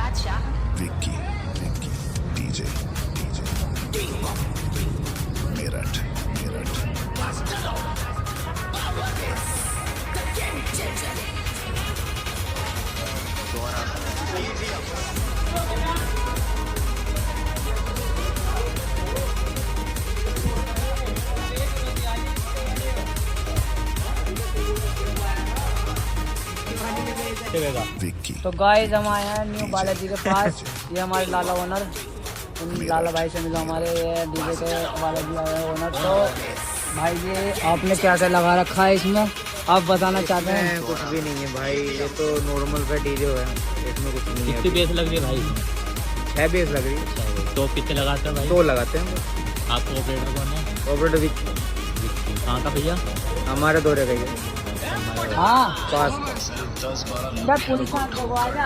Vicky Vicky DJ DJ Meerut Meerut Vicky. तो guys हम आए हैं न्यू बालाजी के पास। ये हमारे लाला ओनर, इन लाला भाई से मिलो हमारे, ये डीजे के बालाजी आए हैं ओनर। तो भाई ये आपने क्या क्या लगा रखा है इसमें, आप बताना चाहते हैं? कुछ भी नहीं है भाई, ये तो नॉर्मल सा डीजे है, इसमें कुछ नहीं है। कितनी बेस लग रही है भाई? 6 बेस लग रही है। तो कितने लगाते हैं भाई? 2 लगाते हैं। आपको ऑपरेटर कौन है? ऑपरेटर विक्की। कहाँ का भैया? हमारे दौरे का ही है, हाँ पास। पुलिस को आजा।